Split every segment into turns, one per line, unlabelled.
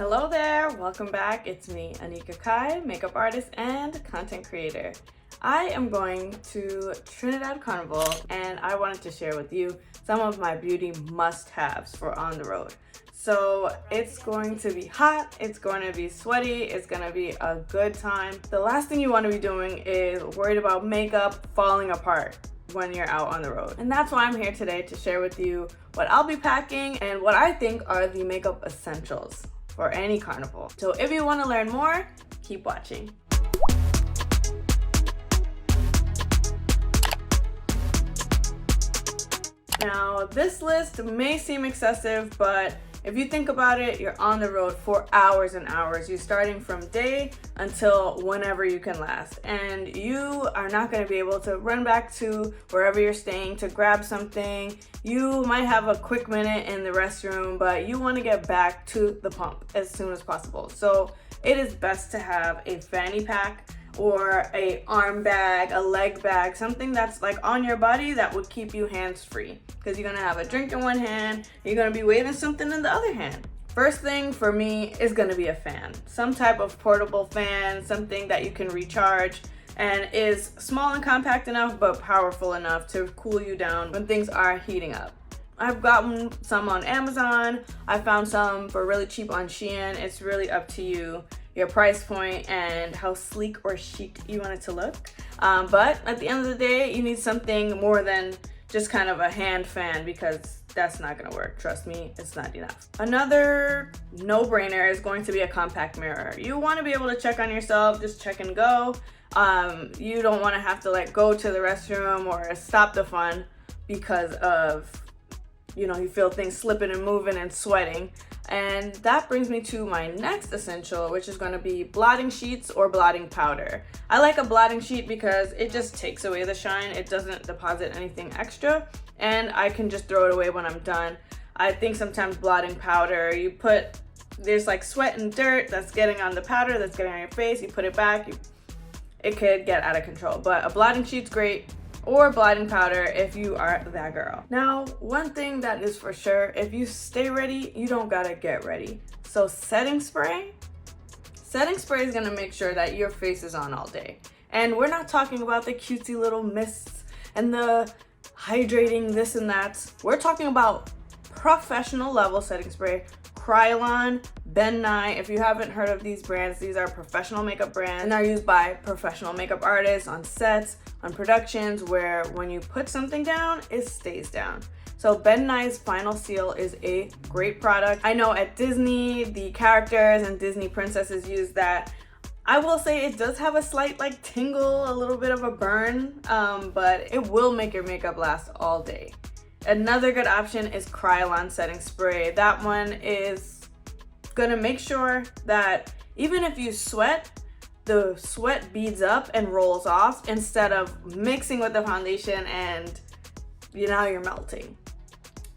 Hello there, welcome back. It's me, Anika Kai, makeup artist and content creator. I am going to Trinidad Carnival and I wanted to share with you some of my beauty must-haves for on the road. So it's going to be hot, it's going to be sweaty, it's going to be a good time. The last thing you want to be doing is worried about makeup falling apart when you're out on the road. And that's why I'm here today to share with you what I'll be packing and what I think are the makeup essentials for any carnival. So if you want to learn more, keep watching. Now, this list may seem excessive, but if you think about it, you're on the road for hours and hours. You're starting from day until whenever you can last. And you are not going to be able to run back to wherever you're staying to grab something. You might have a quick minute in the restroom, but you want to get back to the pump as soon as possible. So it is best to have a fanny pack or a arm bag, a leg bag, something that's like on your body that would keep you hands-free, because you're gonna have a drink in one hand, you're gonna be waving something in the other hand. First thing for me is gonna be a fan, some type of portable fan, something that you can recharge and is small and compact enough but powerful enough to cool you down when things are heating up. I've gotten some on Amazon, I found some for really cheap on Shein. It's really up to you, your price point, and how sleek or chic you want it to look. But at the end of the day, you need something more than just kind of a hand fan, because that's not gonna work. Trust me, it's not enough. Another no-brainer is going to be a compact mirror. You wanna be able to check on yourself, just check and go. You don't wanna have to like go to the restroom or stop the fun because of, you feel things slipping and moving and sweating. And that brings me to my next essential, which is going to be blotting sheets or blotting powder. I like a blotting sheet because it just takes away the shine. It doesn't deposit anything extra, and I can just throw it away when I'm done. I think sometimes blotting powder, there's like sweat and dirt that's getting on the powder, that's getting on your face, you put it back, it could get out of control. But a blotting sheet's great, or blotting powder if you are that girl. Now, one thing that is for sure, if you stay ready, you don't gotta get ready. So setting spray is gonna make sure that your face is on all day. And we're not talking about the cutesy little mists and the hydrating this and that. We're talking about professional level setting spray. Krylon, Ben Nye. If you haven't heard of these brands, these are professional makeup brands and are used by professional makeup artists on sets, on productions, where when you put something down, it stays down. So Ben Nye's Final Seal is a great product. I know at Disney, the characters and Disney princesses use that. I will say it does have a slight like tingle, a little bit of a burn, but it will make your makeup last all day. Another good option is Krylon setting spray. That one is gonna make sure that even if you sweat, the sweat beads up and rolls off instead of mixing with the foundation and now you're melting.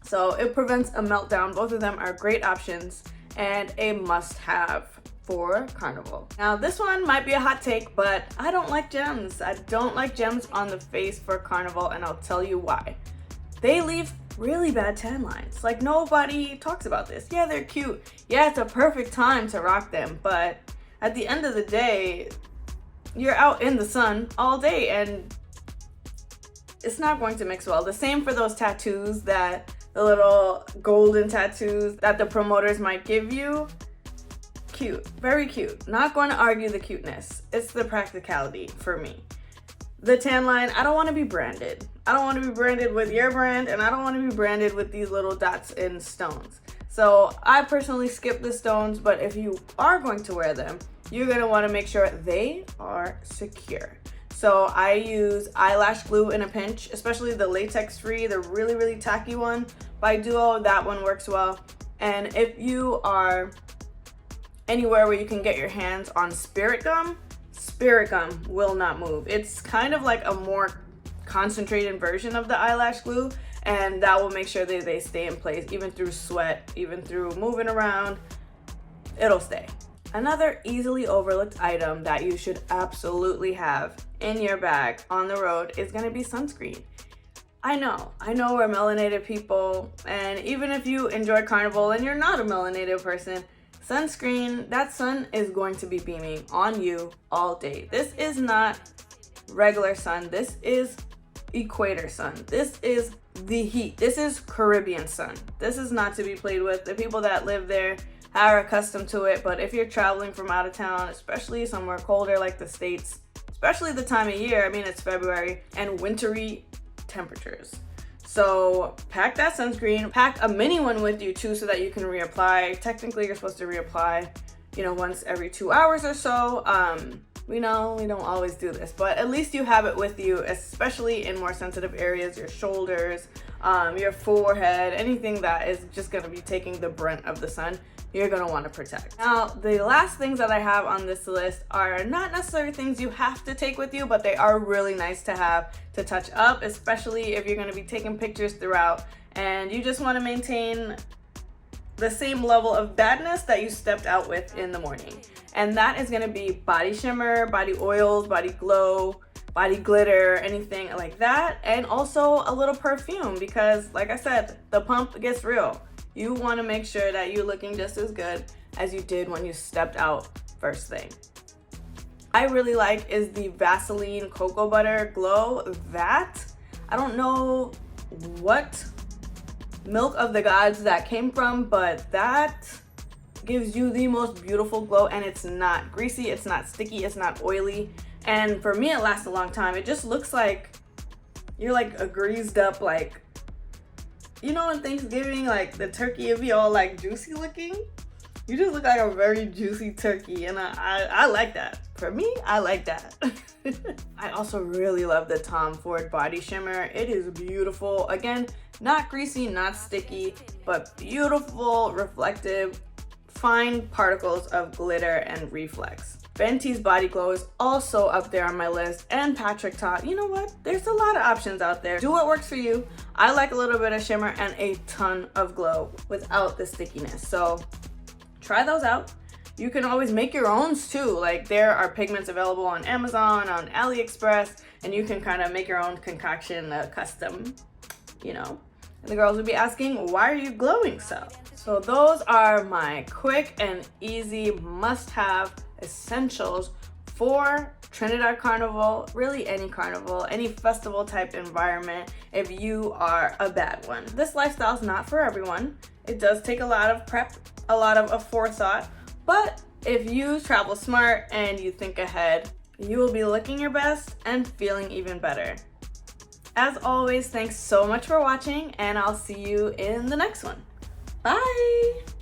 So it prevents a meltdown. Both of them are great options and a must-have for Carnival. Now this one might be a hot take, but I don't like gems. I don't like gems on the face for Carnival, and I'll tell you why. They leave really bad tan lines. Like, nobody talks about this. Yeah, they're cute. Yeah, it's a perfect time to rock them, but at the end of the day, you're out in the sun all day and it's not going to mix well. The same for those tattoos, the little golden tattoos that the promoters might give you. Cute, very cute. Not going to argue the cuteness. It's the practicality for me. The tan line, I don't want to be branded. I don't want to be branded with your brand, and I don't want to be branded with these little dots and stones. So I personally skip the stones, but if you are going to wear them, you're going to want to make sure they are secure. So I use eyelash glue in a pinch, especially the latex free, the really, really tacky one by Duo. That one works well. And if you are anywhere where you can get your hands on spirit gum will not move. It's kind of like a more concentrated version of the eyelash glue, and that will make sure that they stay in place even through sweat, even through moving around. It'll stay. Another easily overlooked item that you should absolutely have in your bag on the road is going to be sunscreen. I know we're melanated people, and even if you enjoy Carnival and you're not a melanated person, sunscreen, that sun is going to be beaming on you all day. This is not regular sun. This is equator sun. This is the heat. This is Caribbean sun. This is not to be played with. The people that live there are accustomed to it, but if you're traveling from out of town, especially somewhere colder like the States, especially the time of year, I mean, it's February and wintry temperatures. So pack that sunscreen, pack a mini one with you too so that you can reapply. Technically, you're supposed to reapply, once every 2 hours or so. We know we don't always do this, but at least you have it with you, especially in more sensitive areas, your shoulders, your forehead, anything that is just gonna be taking the brunt of the sun, you're gonna wanna protect. Now, the last things that I have on this list are not necessarily things you have to take with you, but they are really nice to have to touch up, especially if you're gonna be taking pictures throughout and you just wanna maintain the same level of badness that you stepped out with in the morning. And that is gonna be body shimmer, body oils, body glow, body glitter, anything like that. And also a little perfume because, like I said, the pump gets real. You wanna make sure that you're looking just as good as you did when you stepped out first thing. I really like is the Vaseline Cocoa Butter Glow. That, I don't know what milk of the gods that came from, but that gives you the most beautiful glow, and it's not greasy, it's not sticky, it's not oily, and for me it lasts a long time. It just looks like you're like a greased up, like, on Thanksgiving, like the turkey would be all like juicy looking. You just look like a very juicy turkey, and I like that. For me, I like that. I also really love the Tom Ford Body Shimmer. It is beautiful. Again, not greasy, not sticky, but beautiful, reflective, fine particles of glitter and reflex. Fenty's Body Glow is also up there on my list, and Patrick Ta. You know what? There's a lot of options out there. Do what works for you. I like a little bit of shimmer and a ton of glow without the stickiness. So try those out. You can always make your own too. Like, there are pigments available on Amazon, on AliExpress, and you can kind of make your own concoction, custom, And the girls would be asking, why are you glowing so? So those are my quick and easy must-have essentials for Trinidad Carnival, really any carnival, any festival type environment if you are a bad one. This lifestyle is not for everyone. It does take a lot of prep, a lot of forethought, but if you travel smart and you think ahead, you will be looking your best and feeling even better. As always, thanks so much for watching, and I'll see you in the next one. Bye!